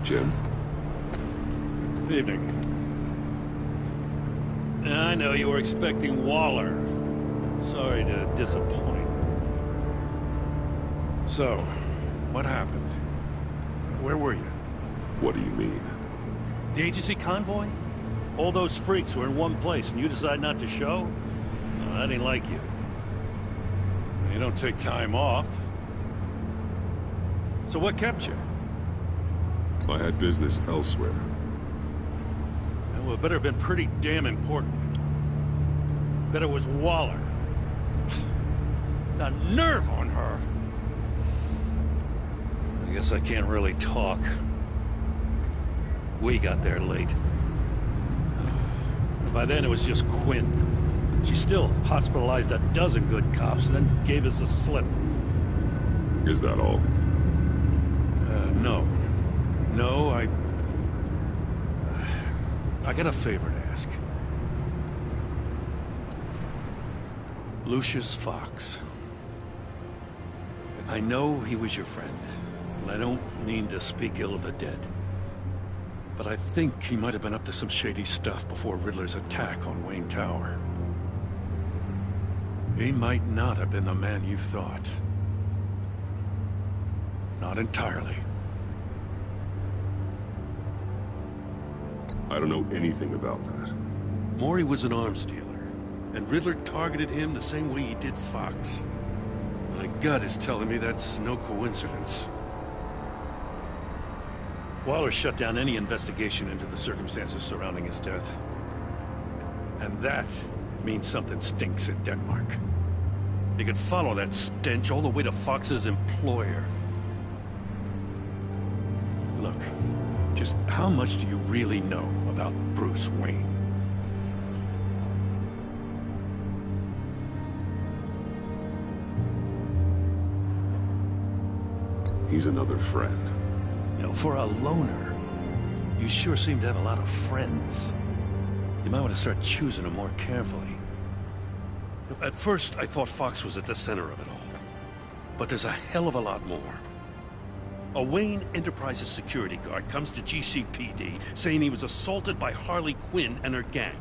Jim? Evening. I know you were expecting Waller. Sorry to disappoint. So, what happened? Where were you? What do you mean? The agency convoy? All those freaks were in one place and you decide not to show? No, that ain't like you. You don't take time off. So what kept you? I had business elsewhere. Well, it better have been pretty damn important. Bet it was Waller. The nerve on her! I guess I can't really talk. We got there late. By then it was just Quinn. She still hospitalized a dozen good cops, then gave us the slip. Is that all? No. No, I got a favor to ask. Lucius Fox. I know he was your friend, and I don't mean to speak ill of the dead. But I think he might have been up to some shady stuff before Riddler's attack on Wayne Tower. He might not have been the man you thought. Not entirely. I don't know anything about that. Maury was an arms dealer, and Riddler targeted him the same way he did Fox. My gut is telling me that's no coincidence. Waller shut down any investigation into the circumstances surrounding his death. And that means something stinks in Denmark. You could follow that stench all the way to Fox's employer. Look, just how much do you really know about Bruce Wayne? He's another friend. You know, for a loner, you sure seem to have a lot of friends. You might want to start choosing them more carefully. At first, I thought Fox was at the center of it all. But there's a hell of a lot more. A Wayne Enterprises security guard comes to GCPD saying he was assaulted by Harley Quinn and her gang.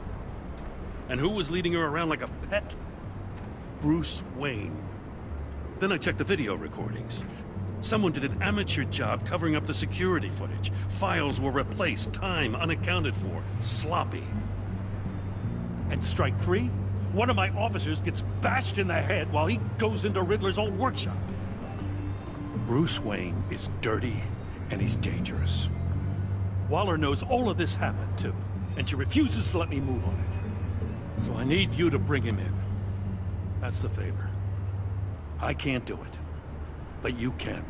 And who was leading her around like a pet? Bruce Wayne. Then I checked the video recordings. Someone did an amateur job covering up the security footage. Files were replaced, time unaccounted for, sloppy. And strike three? One of my officers gets bashed in the head while he goes into Riddler's old workshop. Bruce Wayne is dirty and he's dangerous. Waller knows all of this happened too, and she refuses to let me move on it. So I need you to bring him in. That's the favor. I can't do it, but you can.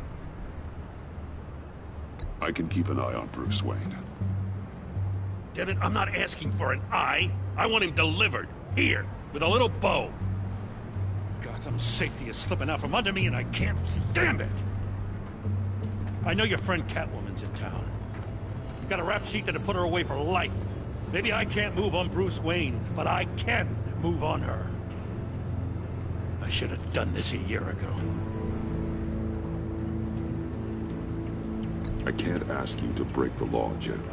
I can keep an eye on Bruce Wayne. Damn it, I'm not asking for an eye. I want him delivered. Here, with a little bow. Gotham's safety is slipping out from under me and I can't stand it. I know your friend Catwoman's in town. You got a rap sheet that'll put her away for life. Maybe I can't move on Bruce Wayne, but I can move on her. I should have done this a year ago. I can't ask you to break the law, Jim.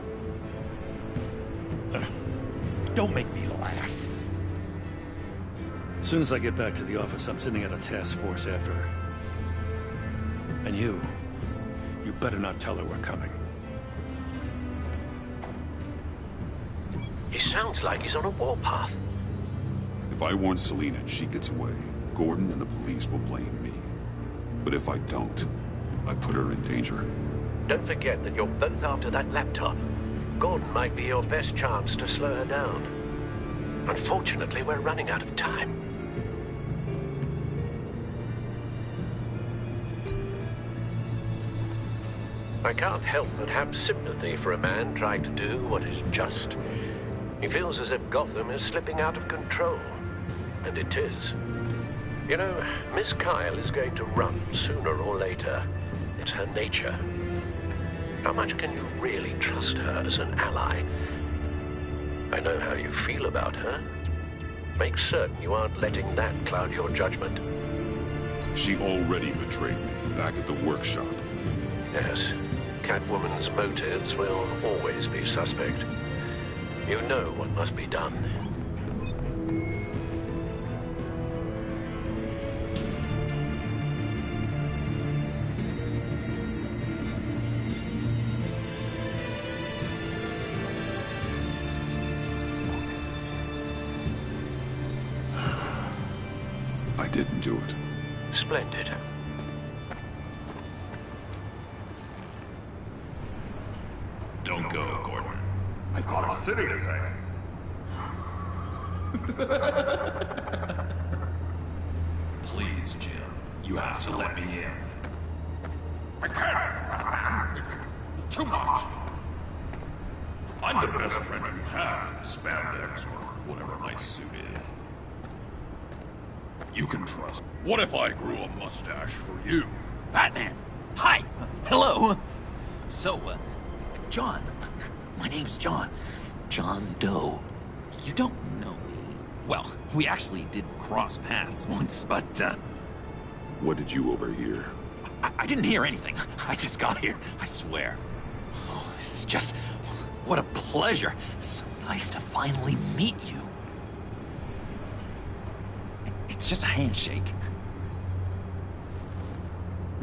Don't make me laugh. As soon as I get back to the office, I'm sending out a task force after her. And you better not tell her we're coming. He sounds like he's on a warpath. If I warn Selina and she gets away, Gordon and the police will blame me. But if I don't, I put her in danger. Don't forget that you're both after that laptop. Gordon might be your best chance to slow her down. Unfortunately, we're running out of time. I can't help but have sympathy for a man trying to do what is just. He feels as if Gotham is slipping out of control. And it is. You know, Miss Kyle is going to run sooner or later. It's her nature. How much can you really trust her as an ally? I know how you feel about her. Make certain you aren't letting that cloud your judgment. She already betrayed me back at the workshop. Yes, Catwoman's motives will always be suspect. You know what must be done. I didn't do it. Splendid. Don't go, Gordon. I've got a city to save. Please, Jim. You have to let me in. I can't. It's too much. I'm the best friend you have in spandex or whatever my suit is. You can trust. What if I grew a mustache for you? Batman! Hi! Hello! So, John. My name's John. John Doe. You don't know me. Well, we actually did cross paths once, but, What did you overhear? I didn't hear anything. I just got here, I swear. Oh, this is just... What a pleasure. So nice to finally meet you. It's just a handshake.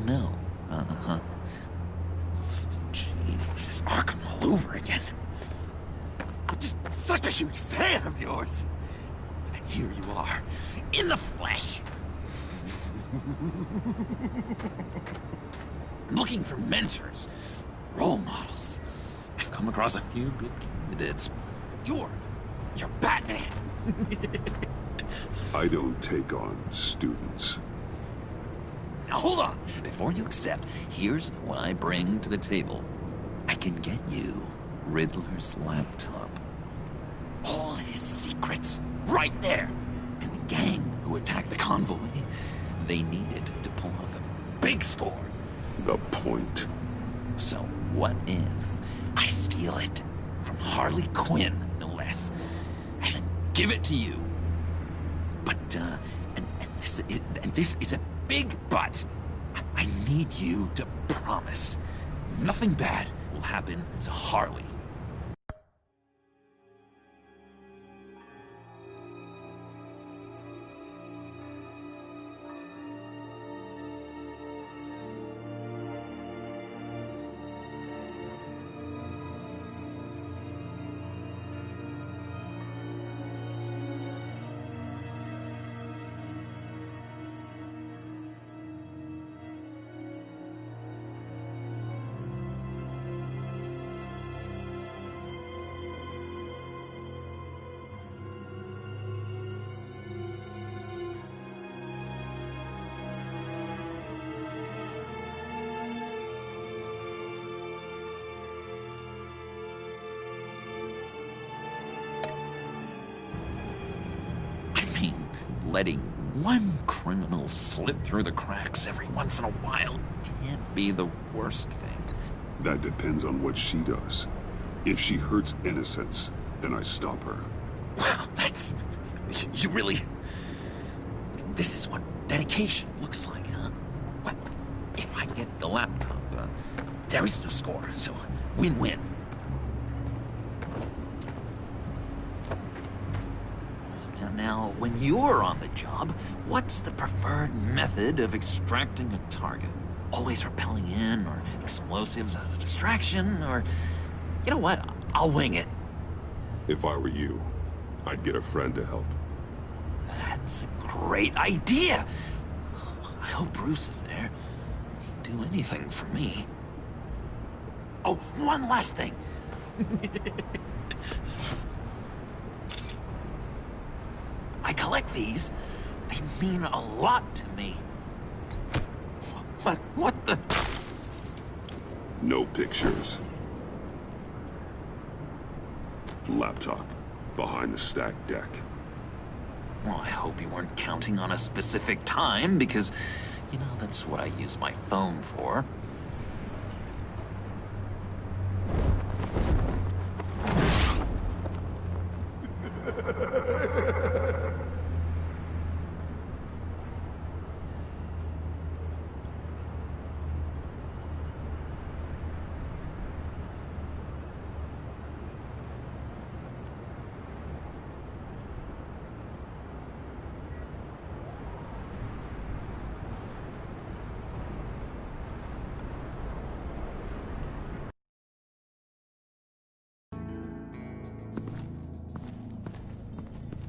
No. Uh-huh. Jeez, this is Arkham all over again. I'm just such a huge fan of yours. And here you are, in the flesh. I'm looking for mentors, role models. I've come across a few good candidates. You're Batman. I don't take on students. Now hold on. Before you accept, here's what I bring to the table. I can get you Riddler's laptop. All his secrets, right there. And the gang who attacked the convoy, they needed to pull off a big score. The point. So what if I steal it from Harley Quinn, no less, and then give it to you? But, and this is a big but. I need you to promise nothing bad will happen to Harley. Letting one criminal slip through the cracks every once in a while can't be the worst thing. That depends on what she does. If she hurts innocents, then I stop her. Wow, that's... You really... This is what dedication looks like, huh? Well, if I get the laptop, there is no score, so win-win. Now, when you're on the job, what's the preferred method of extracting a target? Always rappelling in, or explosives as a distraction, or... You know what? I'll wing it. If I were you, I'd get a friend to help. That's a great idea! I hope Bruce is there. He'd do anything for me. Oh, one last thing! I collect these. They mean a lot to me. What the... No pictures. Laptop. Behind the stacked deck. Well, I hope you weren't counting on a specific time, because, you know, that's what I use my phone for.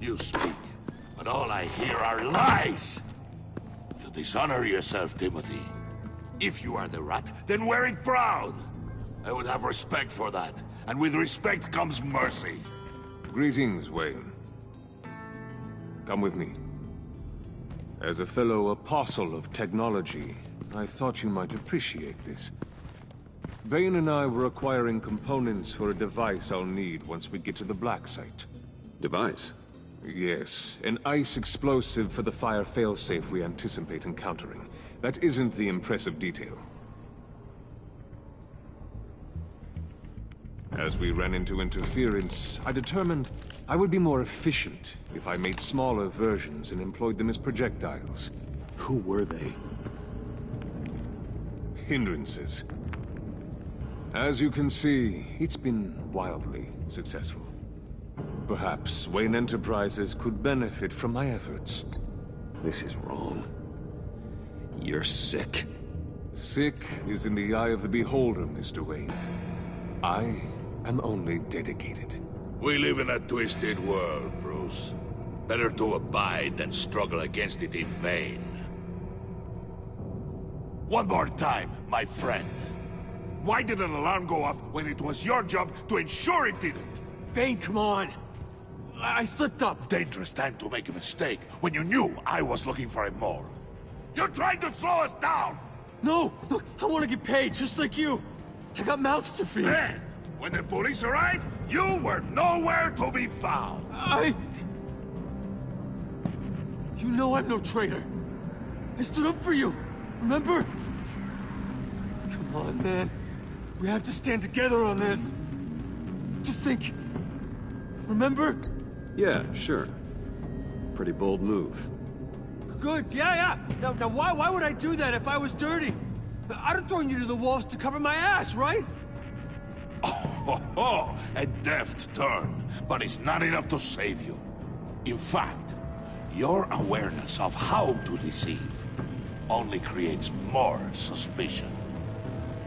You speak, but all I hear are lies! You dishonor yourself, Timothy. If you are the rat, then wear it proud! I would have respect for that, and with respect comes mercy. Greetings, Wayne. Come with me. As a fellow apostle of technology, I thought you might appreciate this. Bane and I were acquiring components for a device I'll need once we get to the Black Site. Device? Yes, an ice explosive for the fire failsafe we anticipate encountering. That isn't the impressive detail. As we ran into interference, I determined I would be more efficient if I made smaller versions and employed them as projectiles. Who were they? Hindrances. As you can see, it's been wildly successful. Perhaps Wayne Enterprises could benefit from my efforts. This is wrong. You're sick. Sick is in the eye of the beholder, Mr. Wayne. I am only dedicated. We live in a twisted world, Bruce. Better to abide than struggle against it in vain. One more time, my friend. Why did an alarm go off when it was your job to ensure it didn't? Bane, come on! I slipped up! Dangerous time to make a mistake when you knew I was looking for a mole. You're trying to slow us down! No! Look, I want to get paid, just like you! I got mouths to feed! Then, when the police arrived, you were nowhere to be found! You know I'm no traitor! I stood up for you, remember? Come on, man. We have to stand together on this. Just think. Remember? Yeah, sure. Pretty bold move. Good, yeah. Now why would I do that if I was dirty? I'd have thrown you to the wolves to cover my ass, right? Oh, a deft turn, but it's not enough to save you. In fact, your awareness of how to deceive only creates more suspicion.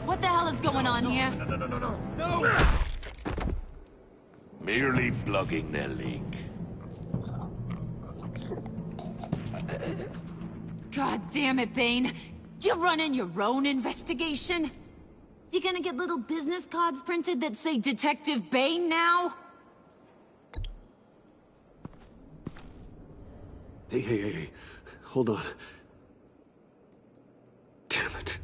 What the hell is going on here? No! Merely plugging the leak. God damn it, Bane. You're running your own investigation? You gonna get little business cards printed that say Detective Bane now? Hey. Hold on. Damn it.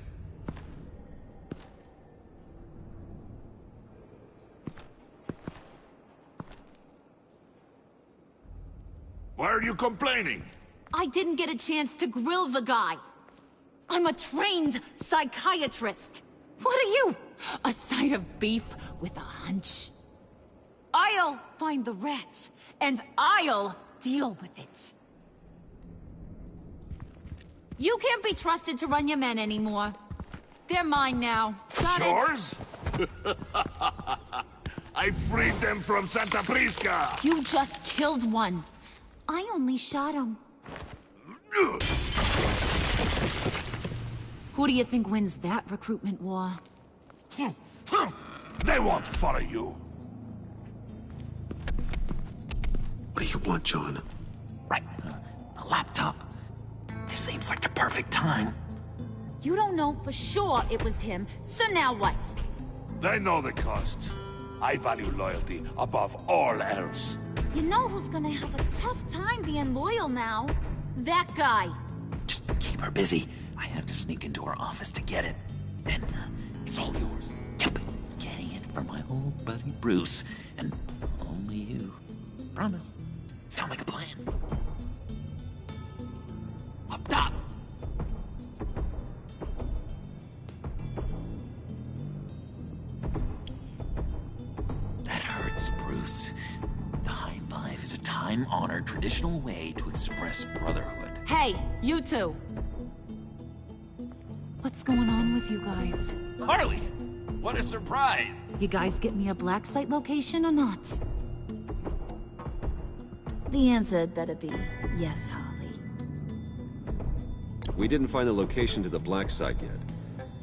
Why are you complaining? I didn't get a chance to grill the guy. I'm a trained psychiatrist. What are you? A side of beef with a hunch? I'll find the rats, and I'll deal with it. You can't be trusted to run your men anymore. They're mine now. Got Yours? I freed them from Santa Prisca! You just killed one. I only shot him. Who do you think wins that recruitment war? They won't follow you. What do you want, John? Right, a laptop. This seems like the perfect time. You don't know for sure it was him, so now what? They know the cost. I value loyalty above all else. You know who's gonna have a tough time being loyal now? That guy. Just keep her busy. I have to sneak into her office to get it. Then, it's all yours. Yep, getting it for my old buddy Bruce. And only you. Promise. Sound like a plan? Up top! That hurts, Bruce. The high five is a time-honored traditional way to express brotherhood. Hey, you two. What's going on with you guys? Harley! What a surprise! You guys get me a black site location or not? The answer had better be yes, Harley. We didn't find the location to the black site yet,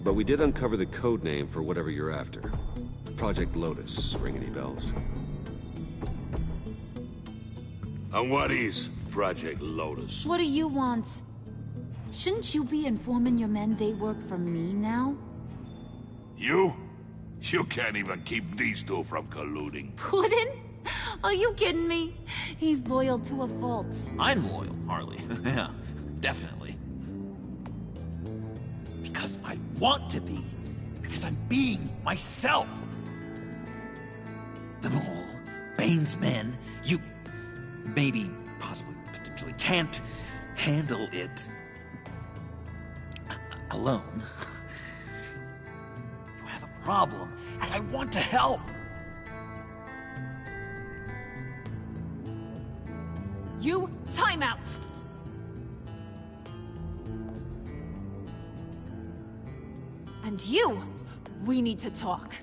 but we did uncover the code name for whatever you're after. Project Lotus. Ring any bells? And what is Project Lotus? What do you want? Shouldn't you be informing your men they work for me now? You? You can't even keep these two from colluding. Puddin'? Are you kidding me? He's loyal to a fault. I'm loyal, Harley. Yeah, definitely. Because I want to be. Because I'm being myself. The Mole, Bane's men, you maybe, possibly, potentially can't handle it alone. You have a problem, and I want to help. You, time out! And you, we need to talk.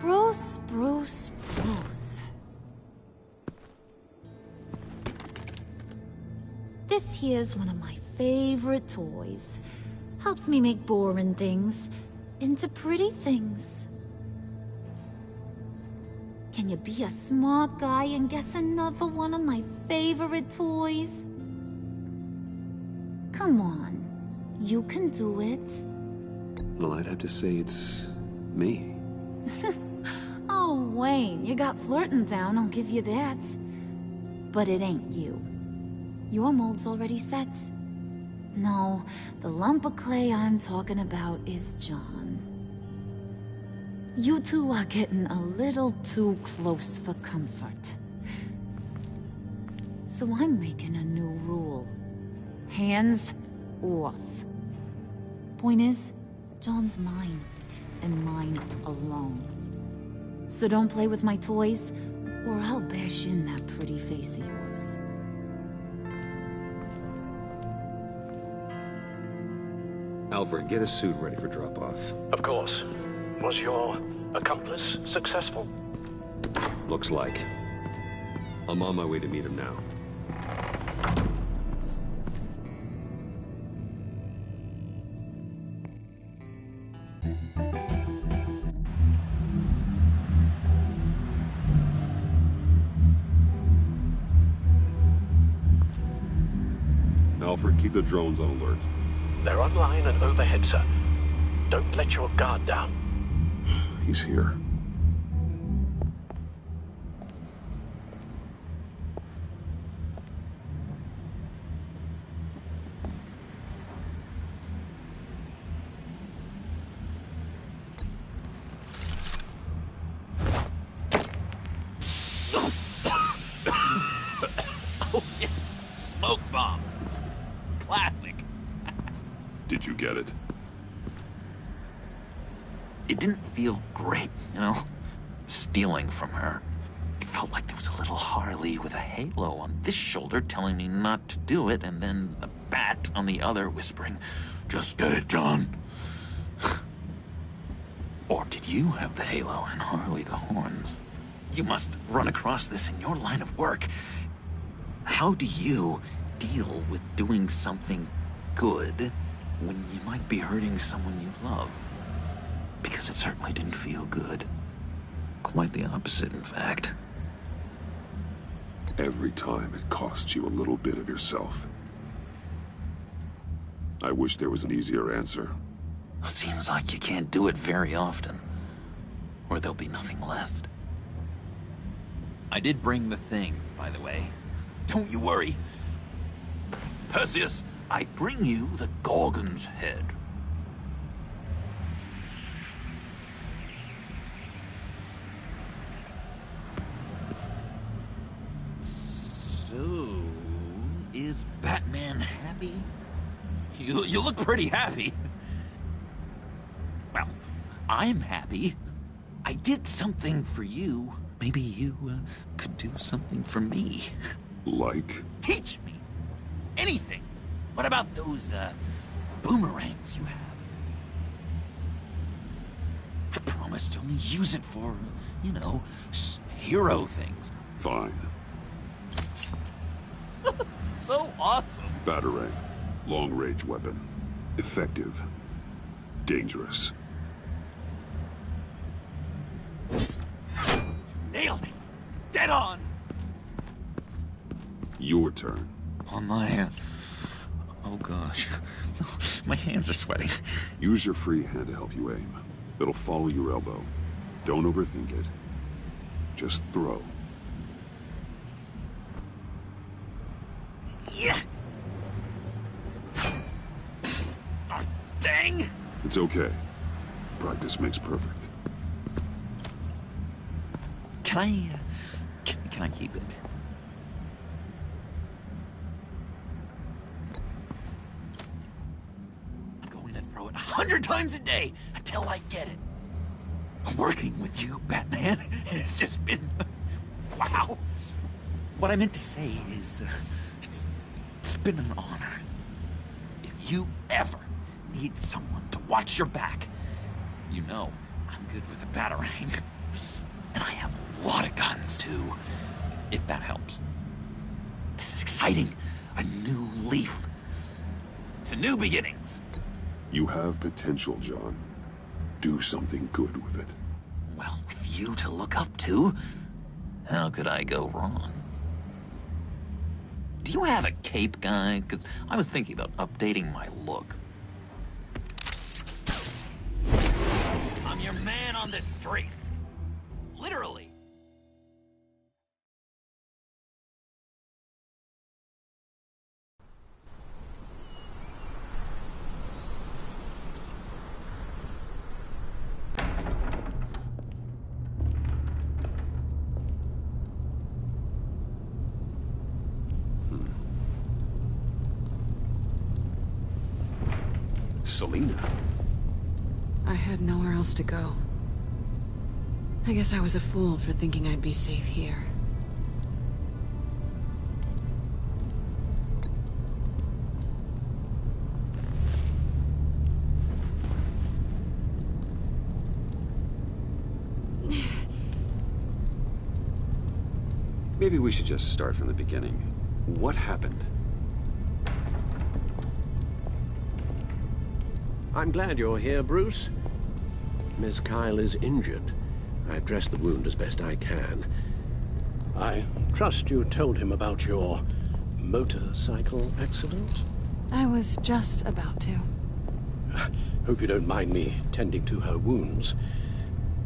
Bruce, Bruce, Bruce. This here's one of my favorite toys. Helps me make boring things into pretty things. Can you be a smart guy and guess another one of my favorite toys? Come on, you can do it. Well, I'd have to say it's me. Oh, Wayne, you got flirting down, I'll give you that. But it ain't you. Your mold's already set. No, the lump of clay I'm talking about is John. You two are getting a little too close for comfort. So I'm making a new rule. Hands off. Point is, John's mine, and mine alone. So don't play with my toys, or I'll bash in that pretty face of yours. Alfred, get a suit ready for drop-off. Of course. Was your accomplice successful? Looks like. I'm on my way to meet him now. Alfred, keep the drones on alert. They're online and overhead, sir. Don't let your guard down. He's here. Oh, yeah. Smoke bomb. Classic. Did you get it? It didn't feel great, you know? Stealing from her. It felt like there was a little Harley with a halo on this shoulder telling me not to do it, and then a bat on the other whispering, "Just get it, John." Or did you have the halo and Harley the horns? You must run across this in your line of work. How do you deal with doing something good when you might be hurting someone you love? Because it certainly didn't feel good. Quite the opposite, in fact. Every time it costs you a little bit of yourself. I wish there was an easier answer. It seems like you can't do it very often, or there'll be nothing left. I did bring the thing, by the way. Don't you worry. Perseus, I bring you the Gorgon's head. So, is Batman happy? You look pretty happy. Well, I'm happy. I did something for you. Maybe you could do something for me. Like? Teach me. Anything. What about those, boomerangs you have? I promise to only use it for, you know, hero things. Fine. So awesome. Batarang. Long-range weapon. Effective. Dangerous. head on! Your turn. Oh, my... Oh, gosh. My hands are sweating. Use your free hand to help you aim. It'll follow your elbow. Don't overthink it. Just throw. Yeah! Oh, dang! It's okay. Practice makes perfect. Can I... Can I keep it? I'm going to throw it 100 times a day until I get it. Working with you, Batman, it's just been... wow. What I meant to say is, it's been an honor. If you ever need someone to watch your back, you know I'm good with a batarang. And I have a lot of guns, too, if that helps. This is exciting. A new leaf. To new beginnings. You have potential, John. Do something good with it. Well, with you to look up to, how could I go wrong? Do you have a cape, guy? Because I was thinking about updating my look. I'm your man on the street. Literally. Selina? I had nowhere else to go. I guess I was a fool for thinking I'd be safe here. Maybe we should just start from the beginning. What happened? I'm glad you're here, Bruce. Miss Kyle is injured. I've dressed the wound as best I can. I trust you told him about your motorcycle accident? I was just about to. Hope you don't mind me tending to her wounds.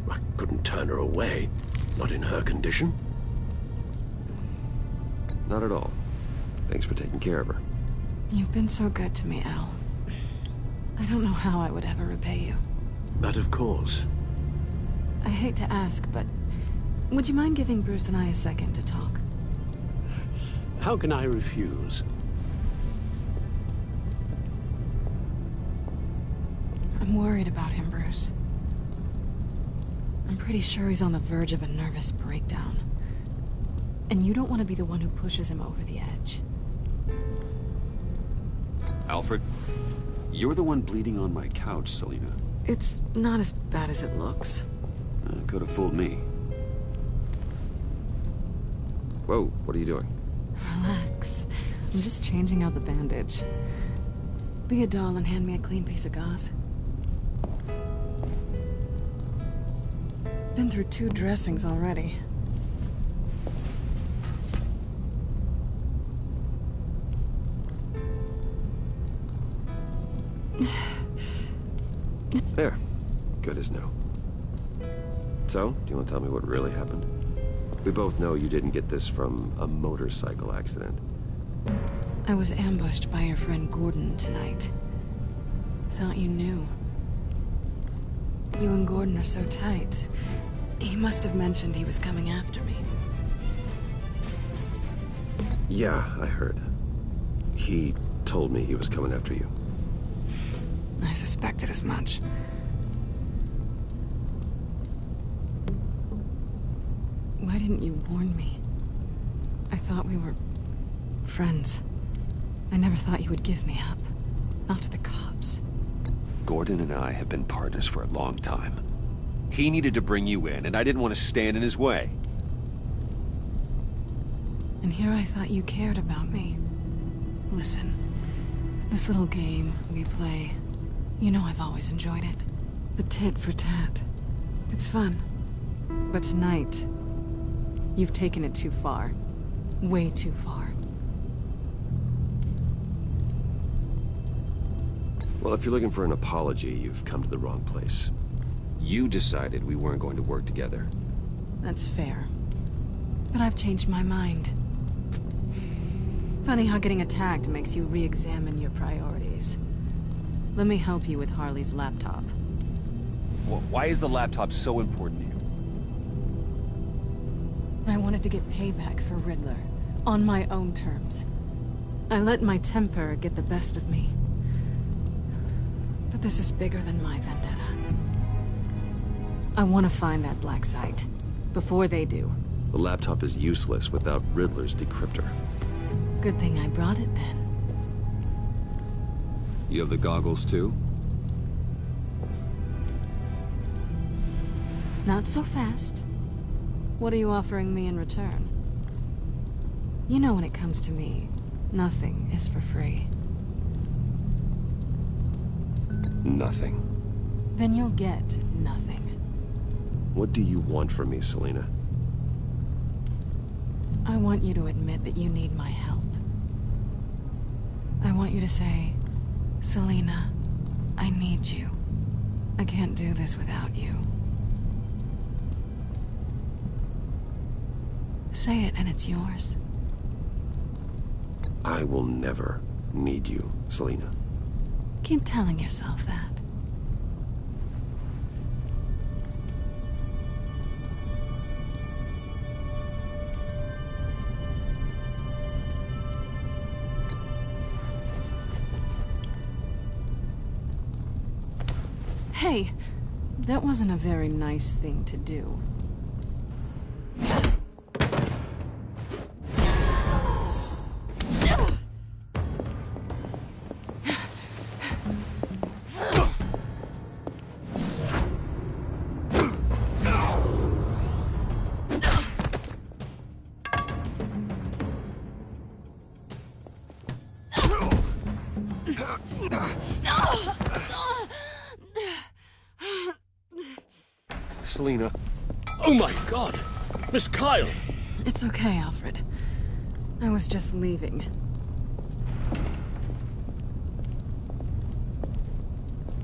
I couldn't turn her away, not in her condition. Not at all. Thanks for taking care of her. You've been so good to me, Al. I don't know how I would ever repay you. But of course. I hate to ask, but would you mind giving Bruce and I a second to talk? How can I refuse? I'm worried about him, Bruce. I'm pretty sure he's on the verge of a nervous breakdown. And you don't want to be the one who pushes him over the edge. Alfred, you're the one bleeding on my couch, Selina. It's not as bad as it looks. Could have fooled me. Whoa, what are you doing? Relax. I'm just changing out the bandage. Be a doll and hand me a clean piece of gauze. Been through 2 dressings already. There. Good as new. So, do you want to tell me what really happened? We both know you didn't get this from a motorcycle accident. I was ambushed by your friend Gordon tonight. Thought you knew. You and Gordon are so tight. He must have mentioned he was coming after me. Yeah, I heard. He told me he was coming after you. I suspected as much. Why didn't you warn me? I thought we were friends. I never thought you would give me up. Not to the cops. Gordon and I have been partners for a long time. He needed to bring you in, and I didn't want to stand in his way. And here I thought you cared about me. Listen, this little game we play, you know I've always enjoyed it. The tit for tat. It's fun. But tonight, You've taken it too far. Way too far. Well, if you're looking for an apology, you've come to the wrong place. You decided we weren't going to work together. That's fair. But I've changed my mind. Funny how getting attacked makes you re-examine your priorities. Let me help you with Harley's laptop. Why is the laptop so important to you? I wanted to get payback for Riddler, on my own terms. I let my temper get the best of me. But this is bigger than my vendetta. I want to find that black site, before they do. The laptop is useless without Riddler's decryptor. Good thing I brought it then. You have the goggles too? Not so fast. What are you offering me in return? You know when it comes to me, nothing is for free. Nothing. Then you'll get nothing. What do you want from me, Selina? I want you to admit that you need my help. I want you to say, Selina, I need you. I can't do this without you. Say it and it's yours. I will never need you, Selina. Keep telling yourself that. Hey, that wasn't a very nice thing to do. Selina. Oh my God! Miss Kyle! It's okay, Alfred. I was just leaving.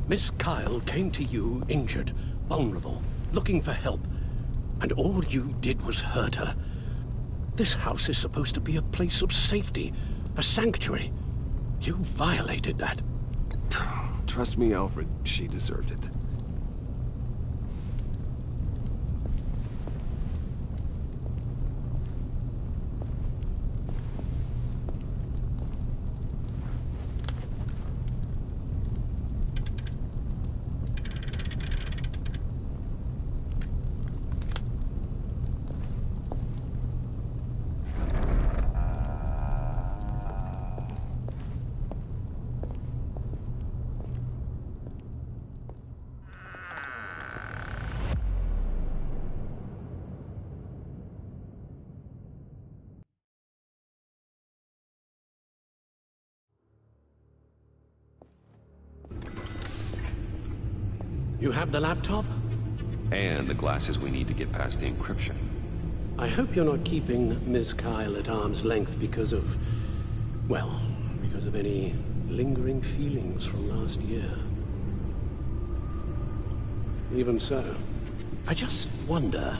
Miss Kyle came to you injured, vulnerable, looking for help. And all you did was hurt her. This house is supposed to be a place of safety, a sanctuary. You violated that. Trust me, Alfred, she deserved it. You have the laptop? And the glasses we need to get past the encryption. I hope you're not keeping Ms. Kyle at arm's length because of... well, because of any lingering feelings from last year. Even so, I just wonder,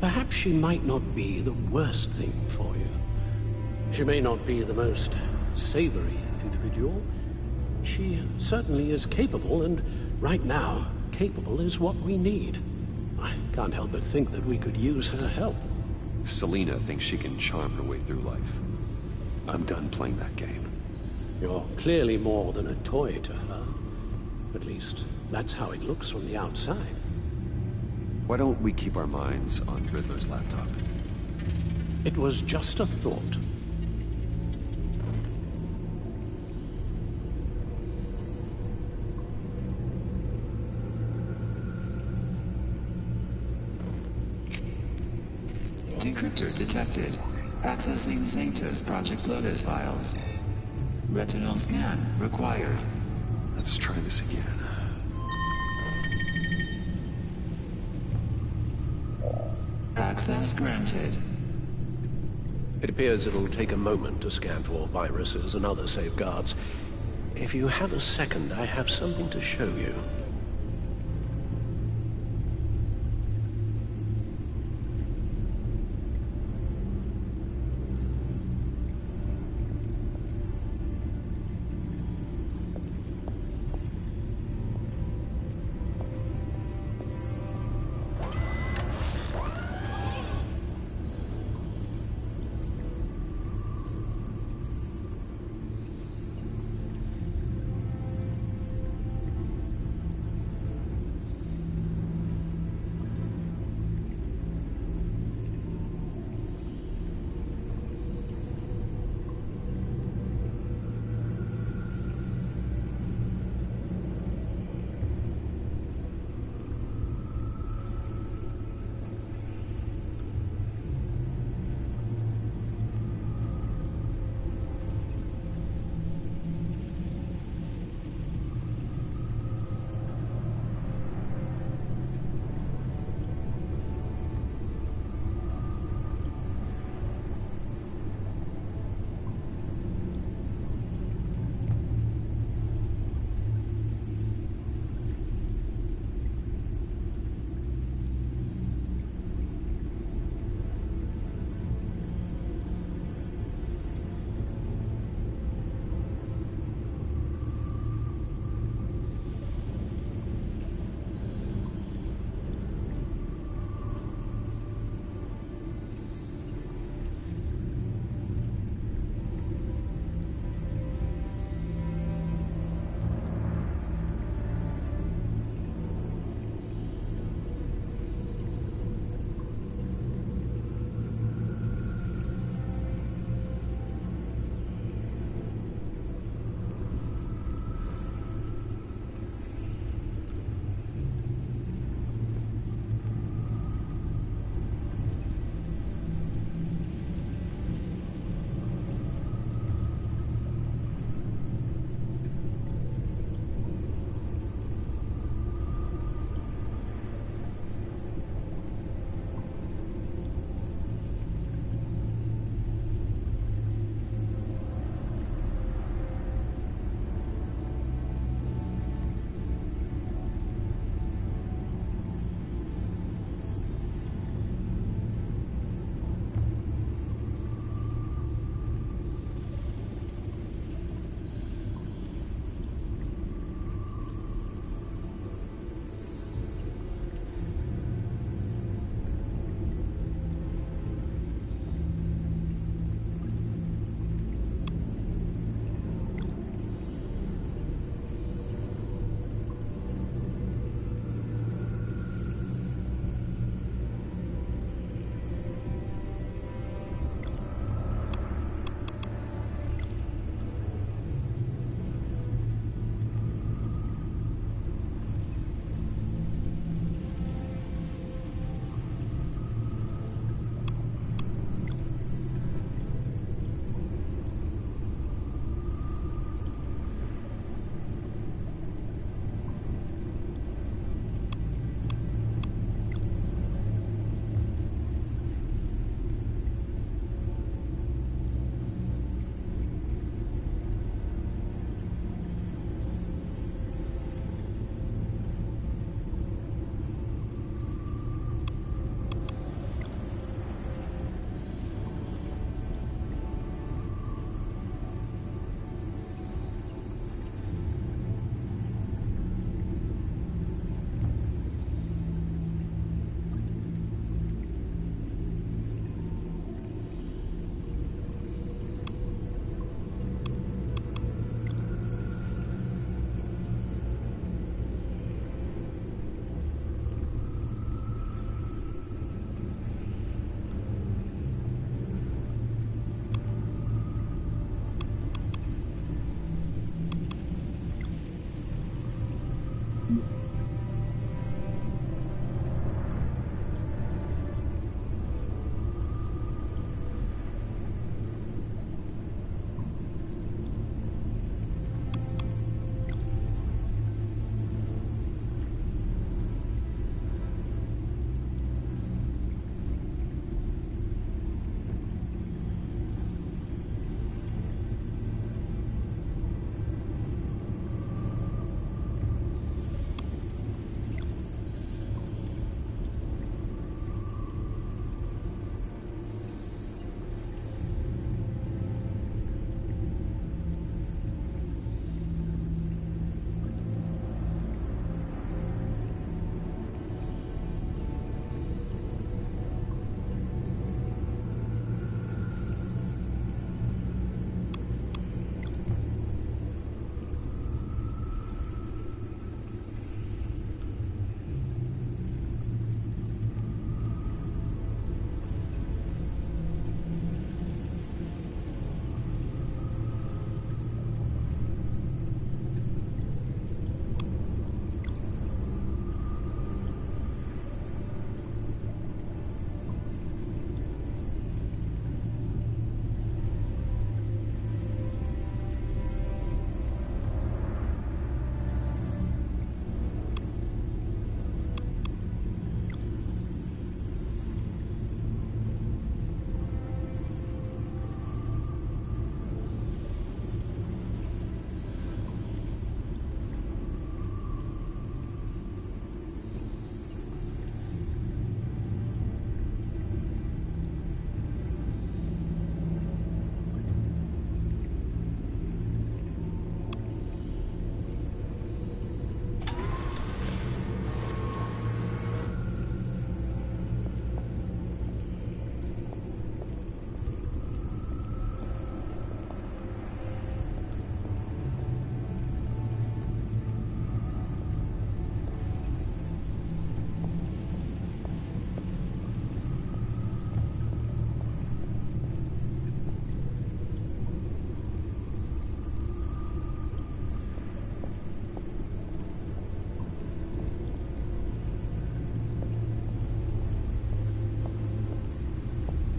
perhaps she might not be the worst thing for you. She may not be the most savory individual. She certainly is capable, and right now, capable is what we need. I can't help but think that we could use her help. Selina thinks she can charm her way through life. I'm done playing that game. You're clearly more than a toy to her. At least, that's how it looks from the outside. Why don't we keep our minds on Riddler's laptop? It was just a thought. Decryptor detected. Accessing Sanctus Project Lotus files. Retinal scan required. Let's try this again. Access granted. It appears it'll take a moment to scan for viruses and other safeguards. If you have a second, I have something to show you.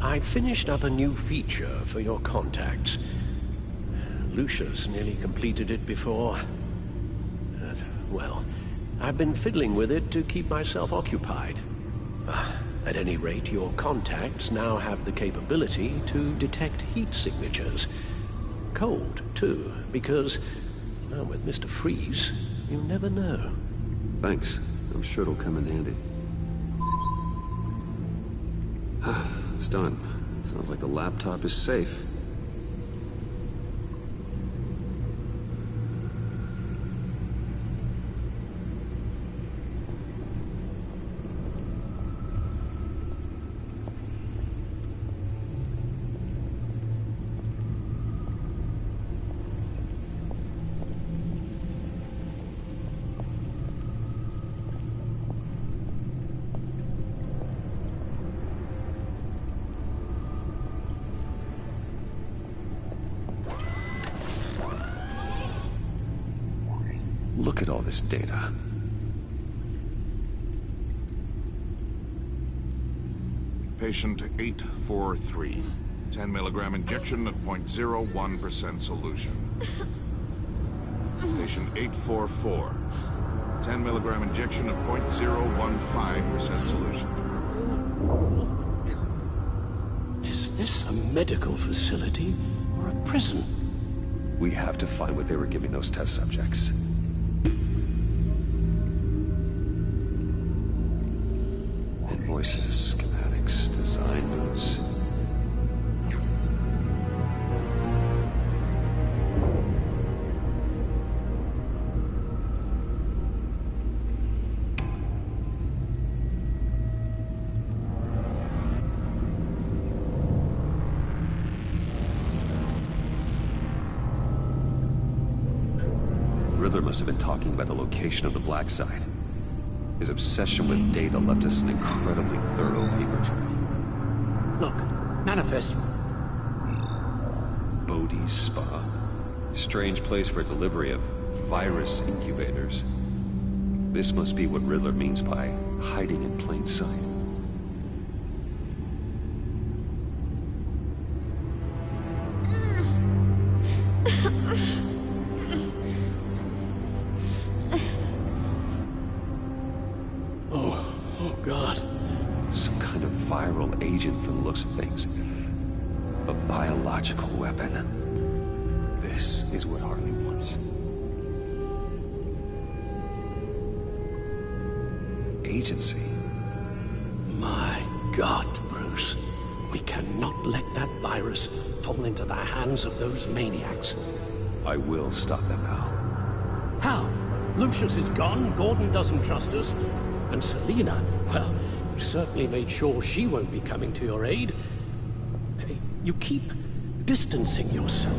I finished up a new feature for your contacts. Lucius nearly completed it before. Well, I've been fiddling with it to keep myself occupied. At any rate, your contacts now have the capability to detect heat signatures. Cold, too, because, well, with Mr. Freeze, you never know. Thanks. I'm sure it'll come in handy. It's done. Sounds like the laptop is safe. Look at all this data. Patient 843. 10 milligram injection at 0.01% solution. Patient 844. 10 milligram injection at 0.015% solution. Is this a medical facility or a prison? We have to find what they were giving those test subjects. Invoices, schematics, design notes. Riddler must have been talking about the location of the Black Site. His obsession with data left us an incredibly thorough paper trail. Look, manifest. Bodhi's Spa. Strange place for delivery of virus incubators. This must be what Riddler means by hiding in plain sight. Oh, God. Some kind of viral agent from the looks of things. A biological weapon. This is what Harley wants. Agency. My God, Bruce. We cannot let that virus fall into the hands of those maniacs. I will stop them now. How? Lucius is gone, Gordon doesn't trust us, and Selina, well, you certainly made sure she won't be coming to your aid. You keep distancing yourself.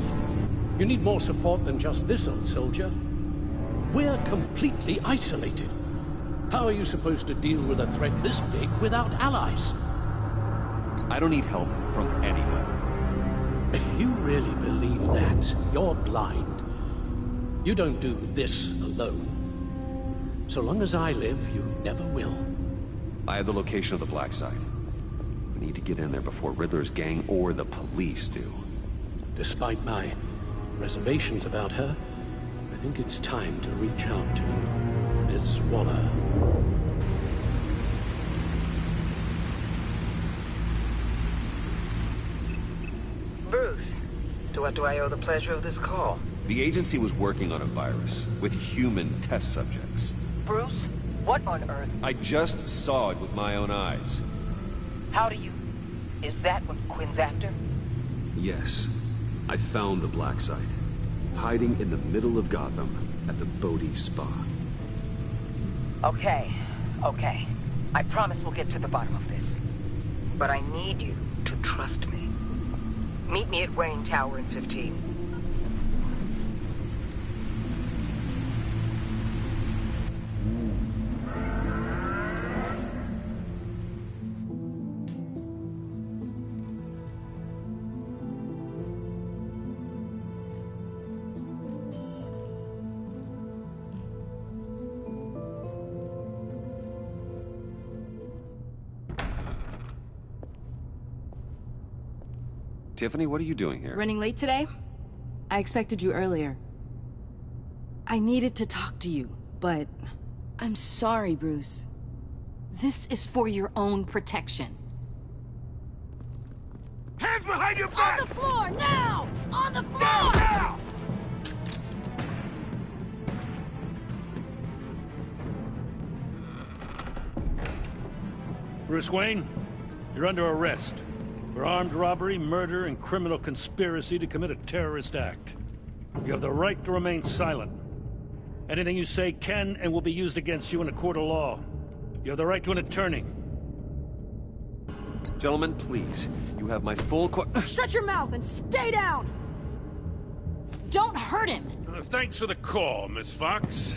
You need more support than just this old soldier. We're completely isolated. How are you supposed to deal with a threat this big without allies? I don't need help from anybody. If you really believe that, you're blind. You don't do this alone. So long as I live, you never will. I have the location of the Black Site. We need to get in there before Riddler's gang or the police do. Despite my reservations about her, I think it's time to reach out to Ms. Waller. Bruce, to what do I owe the pleasure of this call? The agency was working on a virus with human test subjects. Bruce, what on earth? I just saw it with my own eyes. How do you... Is that what Quinn's after? Yes. I found the Black Site. Hiding in the middle of Gotham at the Bodhi Spa. Okay. I promise we'll get to the bottom of this. But I need you to trust me. Meet me at Wayne Tower in 15. Tiffany, what are you doing here? Running late today? I expected you earlier. I needed to talk to you, but... I'm sorry, Bruce. This is for your own protection. Hands behind your back! On the floor, now! On the floor! Down, now! Bruce Wayne, you're under arrest for armed robbery, murder, and criminal conspiracy to commit a terrorist act. You have the right to remain silent. Anything you say can and will be used against you in a court of law. You have the right to an attorney. Gentlemen, please. You have my full Shut your mouth and stay down! Don't hurt him! Thanks for the call, Miss Fox.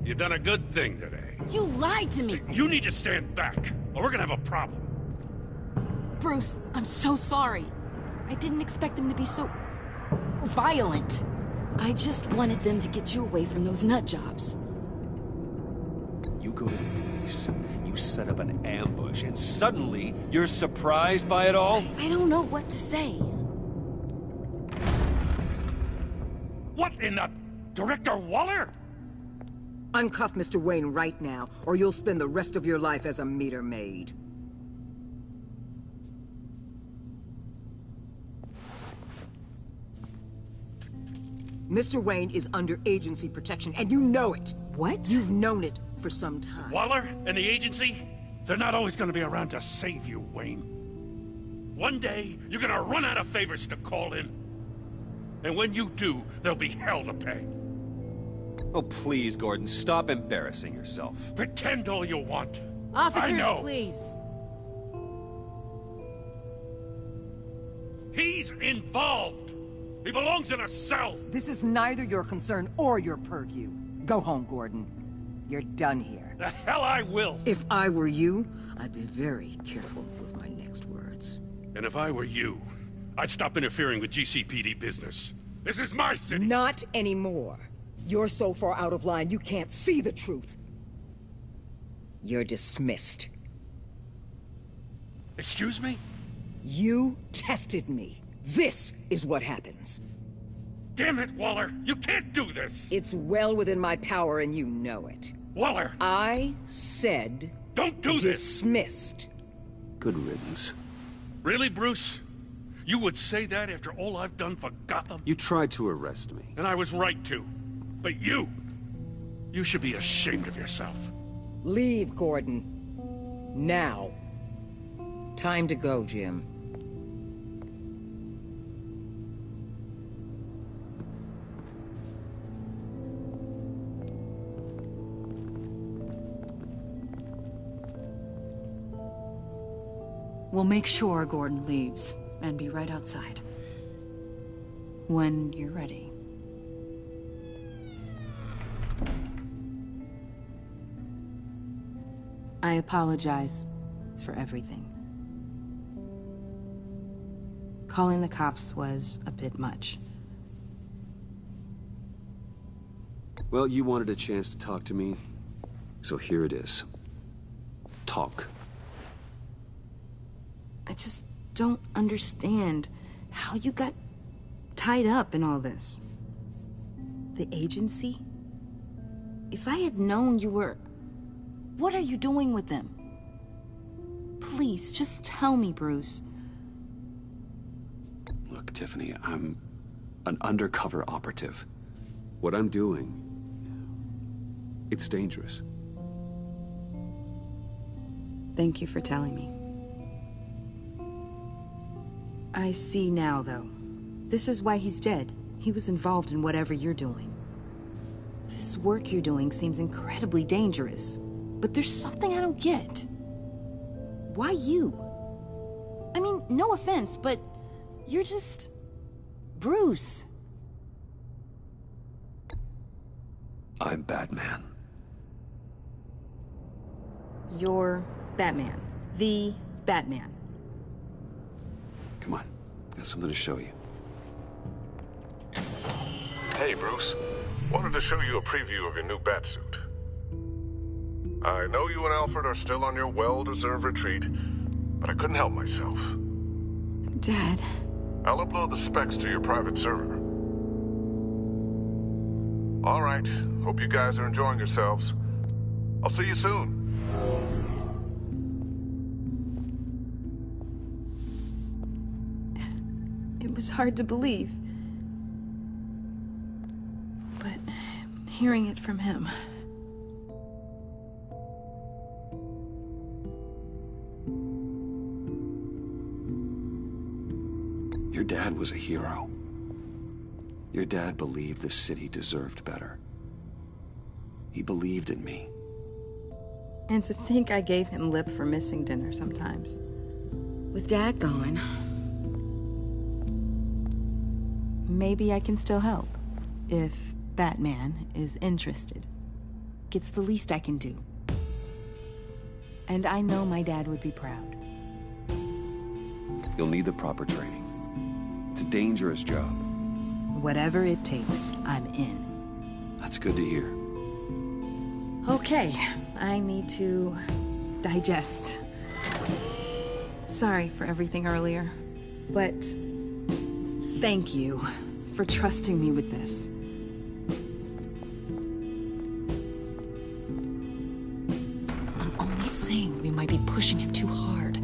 You've done a good thing today. You lied to me! You need to stand back, or we're gonna have a problem. Bruce, I'm so sorry. I didn't expect them to be so... violent. I just wanted them to get you away from those nut jobs. You go to the police, you set up an ambush, and suddenly you're surprised by it all? I don't know what to say. What in the... Director Waller? Uncuff Mr. Wayne right now, or you'll spend the rest of your life as a meter maid. Mr. Wayne is under agency protection, and you know it. What? You've known it for some time. Waller and the agency? They're not always gonna be around to save you, Wayne. One day, you're gonna run out of favors to call in. And when you do, there'll be hell to pay. Oh, please, Gordon, stop embarrassing yourself. Pretend all you want. Officers, please. He's involved. He belongs in a cell. This is neither your concern or your purview. Go home, Gordon. You're done here. The hell I will. If I were you, I'd be very careful with my next words. And if I were you, I'd stop interfering with GCPD business. This is my city. Not anymore. You're so far out of line you can't see the truth. You're dismissed. Excuse me? You tested me. This is what happens. Damn it, Waller! You can't do this! It's well within my power and you know it. Waller! I said... Don't do this! Dismissed. Good riddance. Really, Bruce? You would say that after all I've done for Gotham? You tried to arrest me. And I was right to. But you should be ashamed of yourself. Leave, Gordon. Now. Time to go, Jim. We'll make sure Gordon leaves, and be right outside. When you're ready. I apologize for everything. Calling the cops was a bit much. Well, you wanted a chance to talk to me, so here it is. Talk. I just don't understand how you got tied up in all this. The agency? If I had known you were... What are you doing with them? Please, just tell me, Bruce. Look, Tiffany, I'm an undercover operative. What I'm doing, it's dangerous. Thank you for telling me. I see now, though. This is why he's dead. He was involved in whatever you're doing. This work you're doing seems incredibly dangerous. But there's something I don't get. Why you? I mean, no offense, but you're just... Bruce. I'm Batman. You're Batman. The Batman. Come on, got something to show you. Hey, Bruce. Wanted to show you a preview of your new Batsuit. I know you and Alfred are still on your well-deserved retreat, but I couldn't help myself. Dad, I'll upload the specs to your private server. All right. Hope you guys are enjoying yourselves. I'll see you soon. It was hard to believe. But hearing it from him... Your dad was a hero. Your dad believed the city deserved better. He believed in me. And to think I gave him lip for missing dinner sometimes. With Dad gone... maybe I can still help. If Batman is interested. It's the least I can do. And I know my dad would be proud. You'll need the proper training. It's a dangerous job. Whatever it takes, I'm in. That's good to hear. Okay, I need to digest. Sorry for everything earlier, but thank you for trusting me with this. I'm only saying we might be pushing him too hard.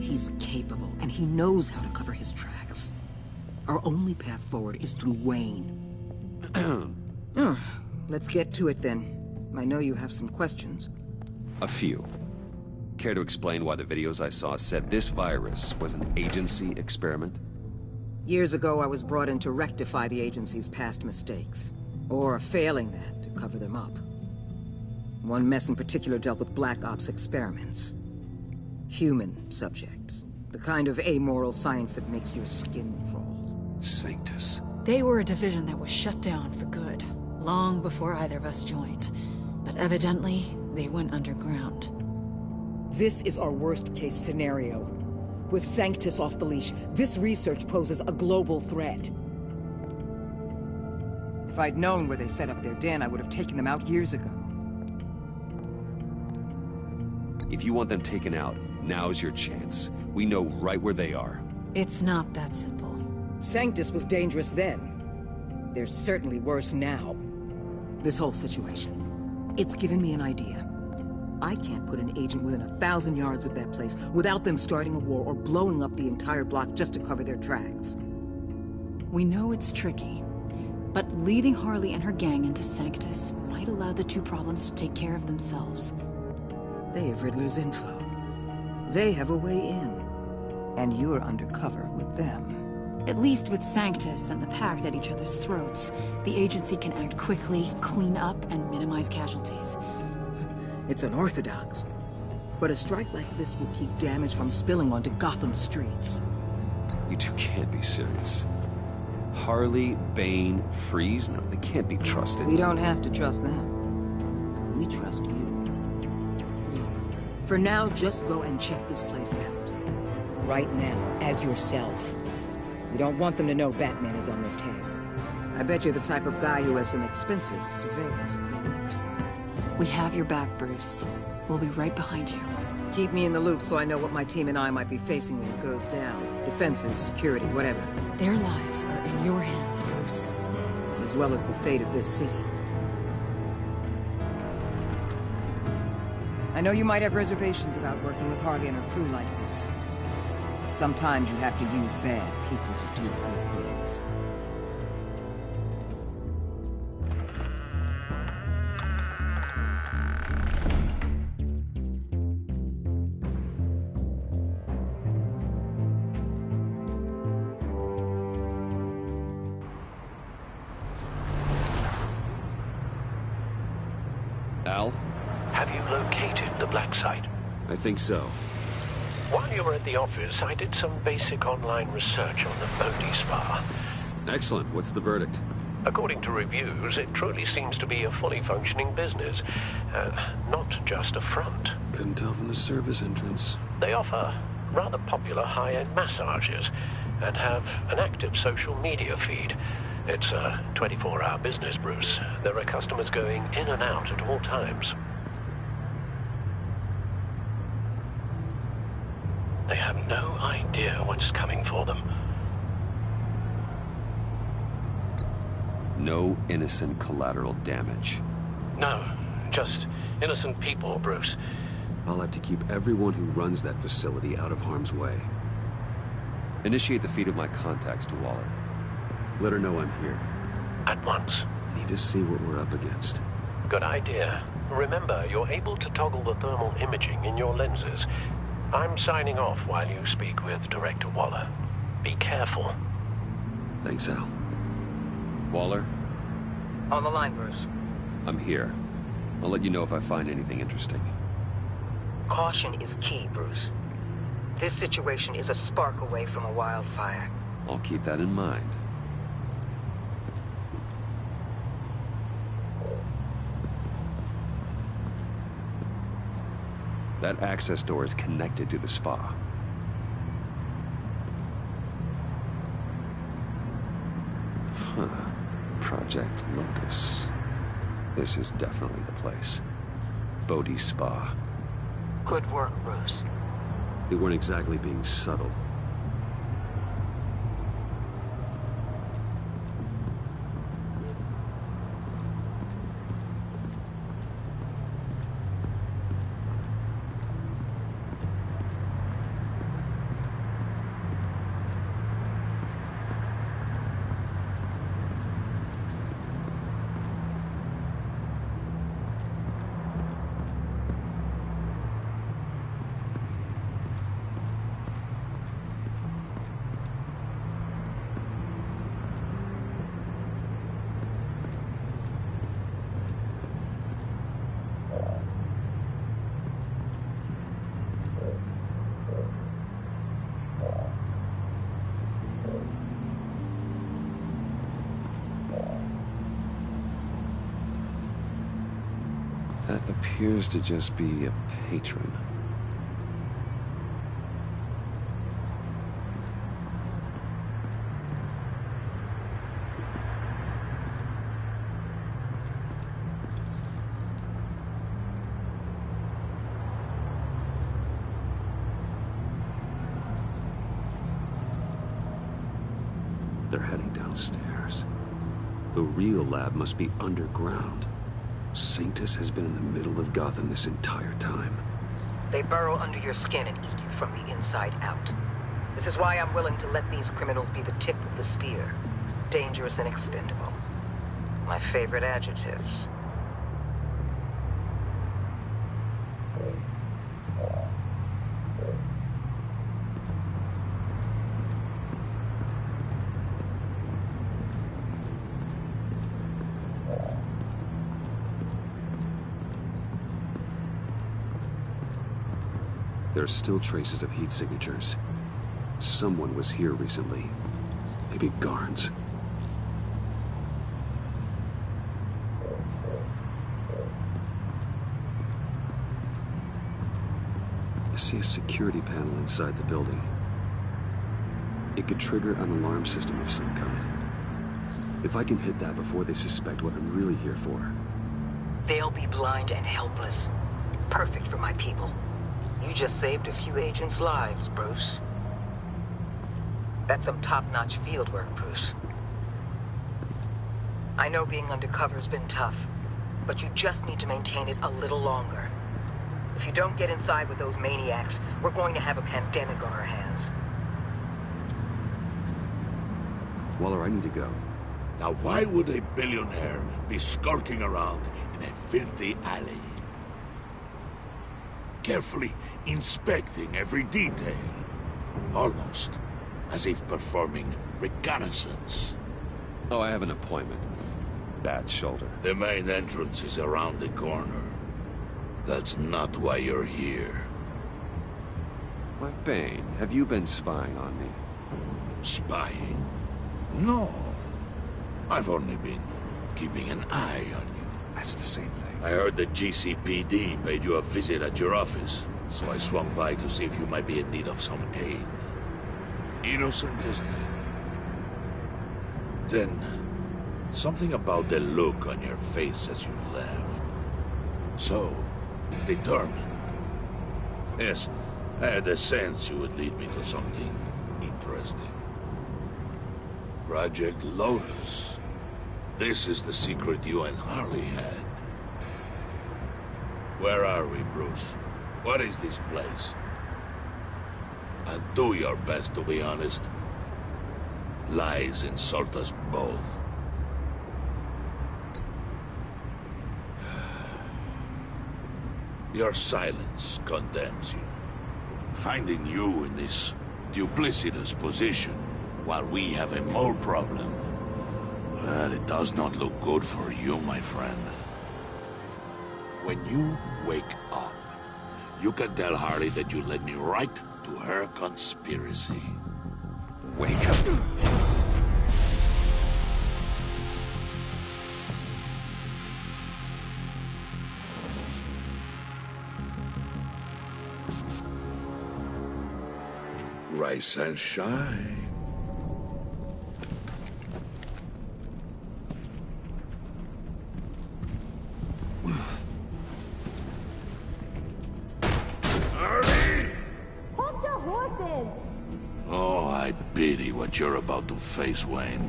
He's capable, and he knows how to cover his tracks. Our only path forward is through Wayne. Let's get to it then. I know you have some questions. A few. Care to explain why the videos I saw said this virus was an agency experiment? Years ago, I was brought in to rectify the agency's past mistakes. Or failing that, to cover them up. One mess in particular dealt with Black Ops experiments. Human subjects. The kind of amoral science that makes your skin crawl. Sanctus. They were a division that was shut down for good, long before either of us joined. But evidently, they went underground. This is our worst-case scenario. With Sanctus off the leash, this research poses a global threat. If I'd known where they set up their den, I would have taken them out years ago. If you want them taken out, now's your chance. We know right where they are. It's not that simple. Sanctus was dangerous then. They're certainly worse now. This whole situation, it's given me an idea. I can't put an agent within 1,000 yards of that place without them starting a war or blowing up the entire block just to cover their tracks. We know it's tricky, but leading Harley and her gang into Sanctus might allow the two problems to take care of themselves. They have Riddler's info. They have a way in. And you're undercover with them. At least with Sanctus and the Pact at each other's throats, the agency can act quickly, clean up, and minimize casualties. It's unorthodox. But a strike like this will keep damage from spilling onto Gotham streets. You two can't be serious. Harley, Bane, Freeze? No, they can't be trusted. We don't have to trust them. We trust you. Look, for now, just go and check this place out. Right now, as yourself. We don't want them to know Batman is on their tail. I bet you're the type of guy who has some expensive surveillance equipment. We have your back, Bruce. We'll be right behind you. Keep me in the loop so I know what my team and I might be facing when it goes down. Defenses, security, whatever. Their lives are in your hands, Bruce. As well as the fate of this city. I know you might have reservations about working with Harley and her crew like this. Sometimes you have to use bad people to do good things. Al? Have you located the black site? I think so. While you were at the office, I did some basic online research on the Bodhi Spa. Excellent. What's the verdict? According to reviews, it truly seems to be a fully functioning business, not just a front. Couldn't tell from the service entrance. They offer rather popular high-end massages and have an active social media feed. It's a 24-hour business, Bruce. There are customers going in and out at all times. They have no idea what's coming for them. No innocent collateral damage. No, just innocent people, Bruce. I'll have to keep everyone who runs that facility out of harm's way. Initiate the feed of my contacts to Waller. Let her know I'm here. At once. I need to see what we're up against. Good idea. Remember, you're able to toggle the thermal imaging in your lenses. I'm signing off while you speak with Director Waller. Be careful. Thanks, Al. Waller? On the line, Bruce. I'm here. I'll let you know if I find anything interesting. Caution is key, Bruce. This situation is a spark away from a wildfire. I'll keep that in mind. That access door is connected to the spa. Huh. Project Lotus. This is definitely the place. Bodhi's spa. Good work, Bruce. They weren't exactly being subtle. That appears to just be a patron. They're heading downstairs. The real lab must be underground. Sanctus has been in the middle of Gotham this entire time. They burrow under your skin and eat you from the inside out. This is why I'm willing to let these criminals be the tip of the spear. Dangerous and expendable. My favorite adjectives. There are still traces of heat signatures. Someone was here recently. Maybe Garns. I see a security panel inside the building. It could trigger an alarm system of some kind. If I can hit that before they suspect what I'm really here for. They'll be blind and helpless. Perfect for my people. You just saved a few agents' lives, Bruce. That's some top-notch field work, Bruce. I know being undercover's been tough, but you just need to maintain it a little longer. If you don't get inside with those maniacs, we're going to have a pandemic on our hands. Waller, I need to go. Now why would a billionaire be skulking around in a filthy alley? Carefully inspecting every detail. Almost as if performing reconnaissance. Oh, I have an appointment. Bad shoulder. The main entrance is around the corner. That's not why you're here. Why, Bane, have you been spying on me? Spying? No. I've only been keeping an eye on you. That's the same thing. I heard the GCPD paid you a visit at your office, so I swung by to see if you might be in need of some aid. Innocent as that. Then, something about the look on your face as you left. So, determined. Yes, I had a sense you would lead me to something interesting. Project Lotus. This is the secret you and Harley had. Where are we, Bruce? What is this place? And do your best to be honest. Lies insult us both. Your silence condemns you. Finding you in this duplicitous position while we have a mole problem, well, it does not look good for you, my friend. When you wake up, you can tell Harley that you led me right to her conspiracy. Wake up. Rise and shine. Hold your horses! Oh, I pity what you're about to face, Wayne.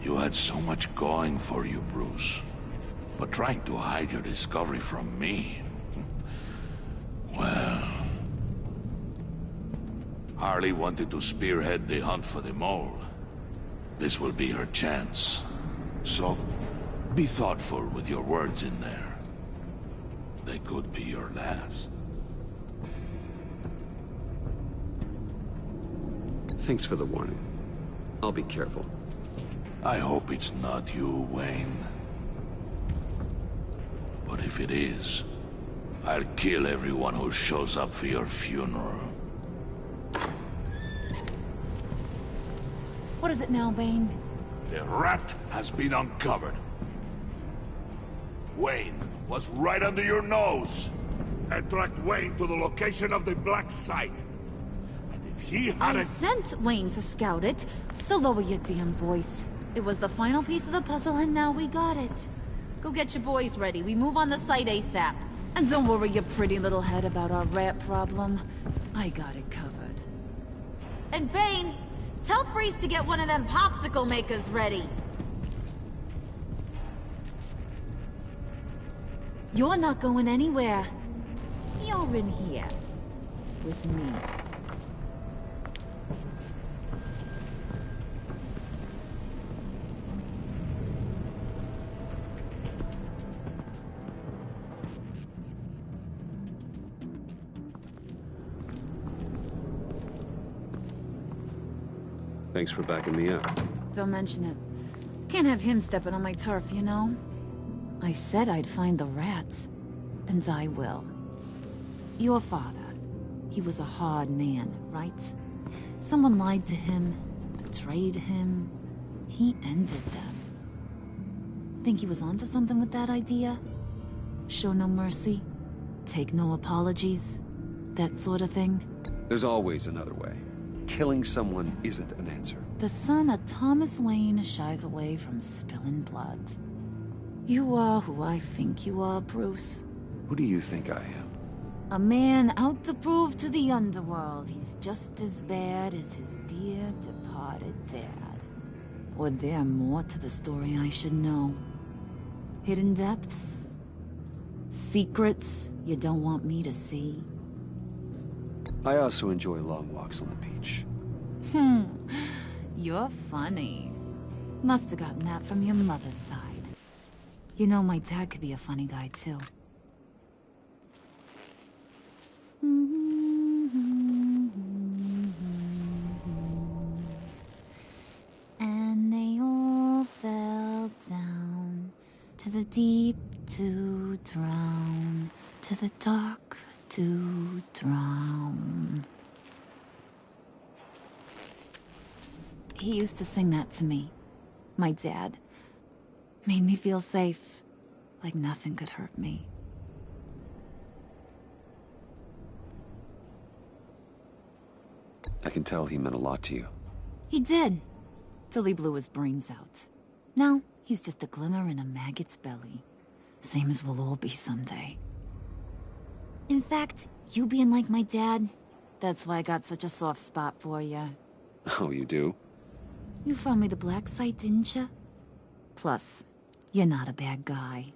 You had so much going for you, Bruce. But trying to hide your discovery from me... well... Harley wanted to spearhead the hunt for the mole. This will be her chance. So, be thoughtful with your words in there. They could be your last. Thanks for the warning. I'll be careful. I hope it's not you, Wayne. But if it is, I'll kill everyone who shows up for your funeral. What is it now, Bane? The rat has been uncovered. Wayne was right under your nose. I tracked Wayne to the location of the black site. And if he I hadn't... sent Wayne to scout it, so lower your damn voice. It was the final piece of the puzzle, and now we got it. Go get your boys ready. We move on the site ASAP. And don't worry your pretty little head about our rat problem. I got it covered. And Bane, tell Freeze to get one of them popsicle makers ready. You're not going anywhere. You're in here. With me. Thanks for backing me up. Don't mention it. Can't have him stepping on my turf, you know? I said I'd find the rats. And I will. Your father. He was a hard man, right? Someone lied to him, betrayed him. He ended them. Think he was onto something with that idea? Show no mercy? Take no apologies? That sort of thing? There's always another way. Killing someone isn't an answer. The son of Thomas Wayne shies away from spilling blood. You are who I think you are, Bruce. Who do you think I am? A man out to prove to the underworld he's just as bad as his dear departed dad. Or there more to the story I should know. Hidden depths? Secrets you don't want me to see? I also enjoy long walks on the beach. You're funny. Must have gotten that from your mother's side. You know, my dad could be a funny guy, too. And they all fell down to the deep to drown, to the dark to drown. He used to sing that to me. My dad. Made me feel safe. Like nothing could hurt me. I can tell he meant a lot to you. He did. Till he blew his brains out. Now, he's just a glimmer in a maggot's belly. Same as we'll all be someday. In fact, you being like my dad, that's why I got such a soft spot for you. Oh, you do? You found me the black site, didn't you? Plus, you're not a bad guy.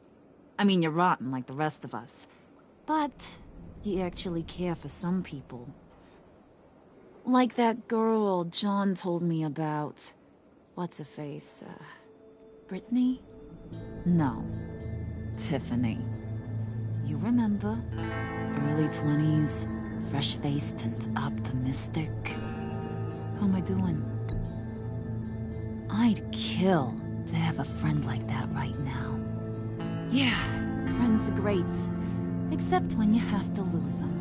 I mean, you're rotten like the rest of us. But you actually care for some people. Like that girl John told me about. What's her face? Brittany? No. Tiffany. You remember? Early 20s, fresh-faced and optimistic. How am I doing? I'd kill to have a friend like that right now. Yeah, friends are great. Except when you have to lose them.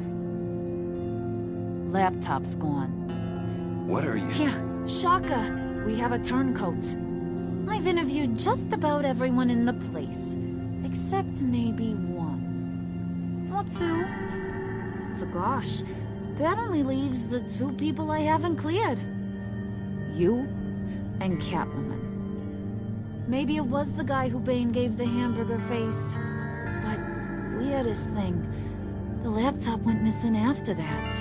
Laptop's gone. What are you... Yeah, Shaka. We have a turncoat. I've interviewed just about everyone in the place. Except maybe one. Or two. So gosh, that only leaves the two people I haven't cleared. You and Catwoman. Maybe it was the guy who Bane gave the hamburger face. But weirdest thing, the laptop went missing after that.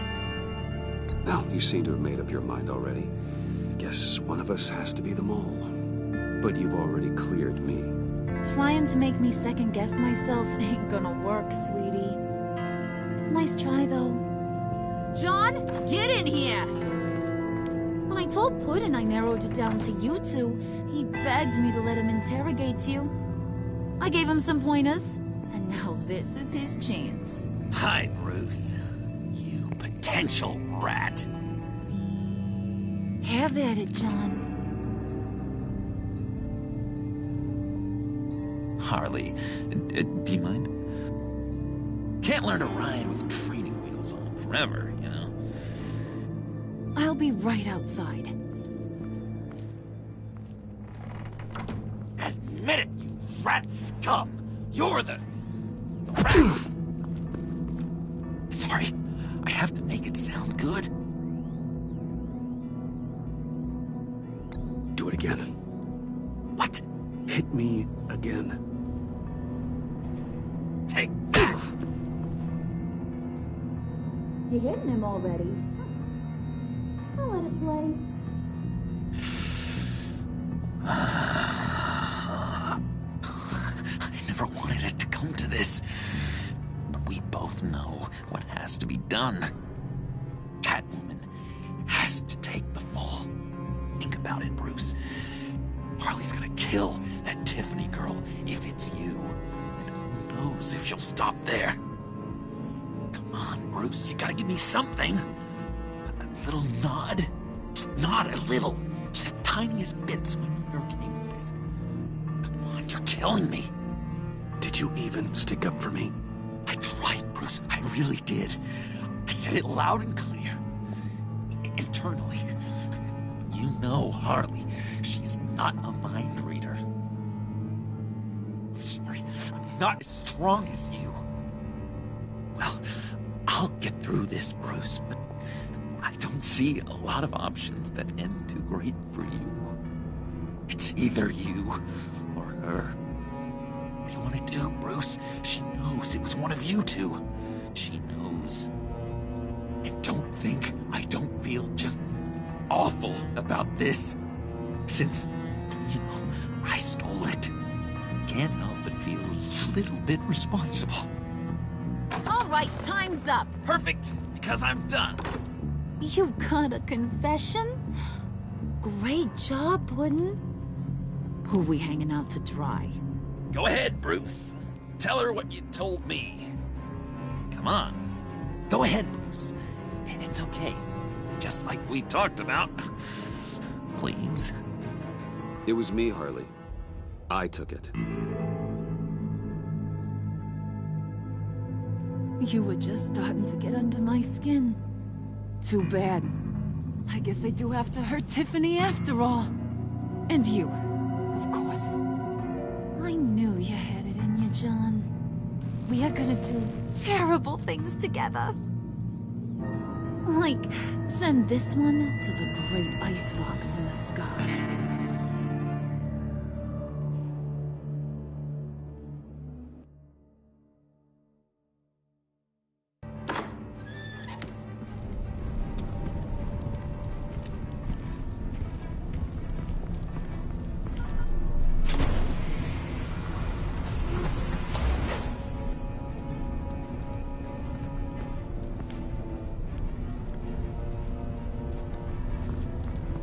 Well, you seem to have made up your mind already. Guess one of us has to be the mole. But you've already cleared me. Trying to make me second-guess myself ain't gonna work, sweetie. Nice try, though. John, get in here! When I told Puddin' I narrowed it down to you two, he begged me to let him interrogate you. I gave him some pointers, and now this is his chance. Hi, Bruce. You potential rat. Have at it, John. Harley, do you mind? Can't learn to ride with training wheels on forever, you know? I'll be right outside. Admit it, you rat scum! You're the rat! Sorry, I have to make it sound good. Do it again. What? Hit me again. Take that! You hitting him already? I'll let it play. I never wanted it to come to this. But we both know what has to be done. Catwoman has to take the fall. Think about it, Bruce. Harley's gonna kill that Tiffany girl if it's you. And who knows if she'll stop there. Come on, Bruce, you gotta give me something. A little nod. Just nod a little. Just the tiniest bit so I know you're okay with this. Come on, you're killing me. Did you even stick up for me? I tried, Bruce. I really did. I said it loud and clear. Internally. You know Harley. She's not a mind reader. I'm sorry. I'm not as strong as you. Well, I'll get through this, Bruce, but I don't see a lot of options that end too great for you. It's either you or her. What do you want to do, Bruce? She knows it was one of you two. She knows. And don't think I don't feel just awful about this. Since, you know, I stole it. Can't help but feel a little bit responsible. All right, time's up. Perfect, because I'm done. You got a confession? Great job, Puddin'. Who we hanging out to dry? Go ahead, Bruce. Tell her what you told me. Come on. Go ahead, Bruce. It's okay. Just like we talked about. Please. It was me, Harley. I took it. You were just starting to get under my skin. Too bad. I guess I do have to hurt Tiffany after all. And you, of course. I knew you had it in you, John. We are gonna do terrible things together. Like, send this one to the great icebox in the sky.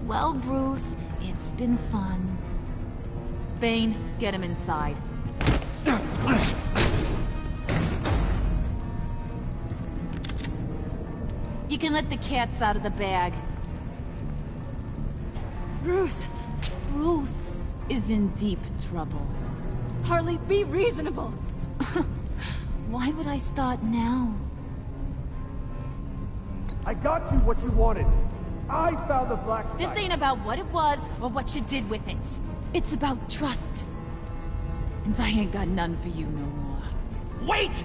Well, Bruce, it's been fun. Bane, get him inside. You can let the cats out of the bag. Bruce! Bruce is in deep trouble. Harley, be reasonable! Why would I start now? I got you what you wanted. I found the black site. This ain't about what it was or what you did with it. It's about trust. And I ain't got none for you no more. Wait!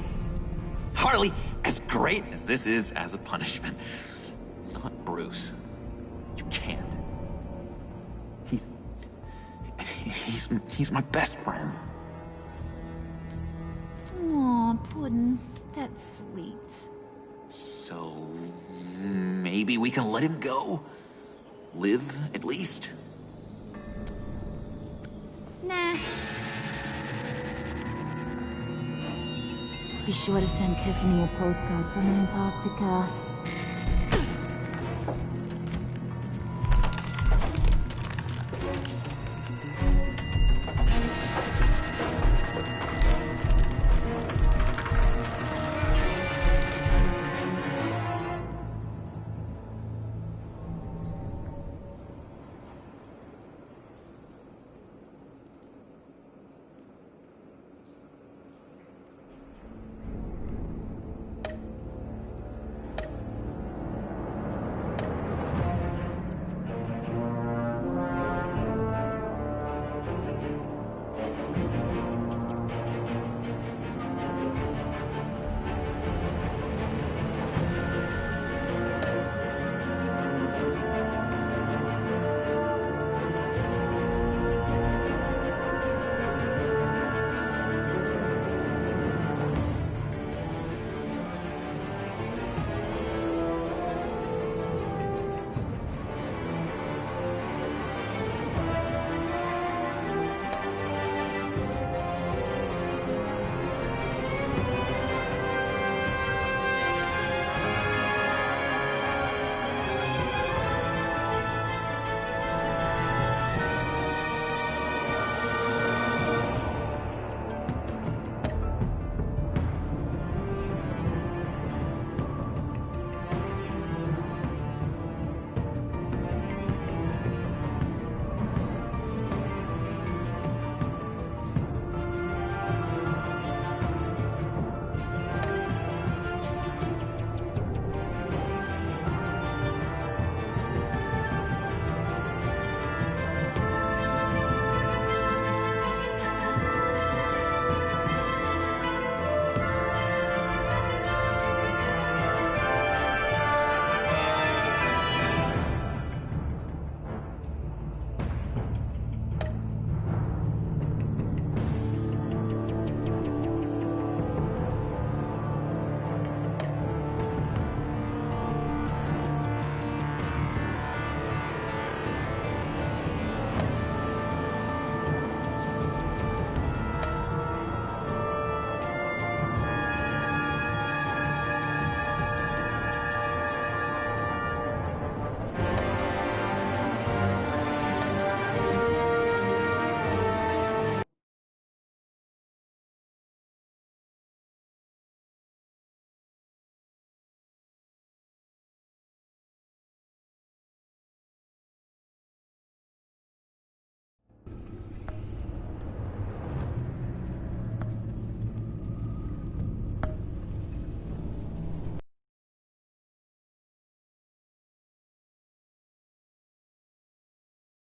Harley, as great as this is as a punishment, not Bruce. You can't. He's my best friend. Aw, Puddin'. That's sweet. So maybe we can let him go? Live, at least? Nah. Be sure to send Tiffany a postcard from Antarctica.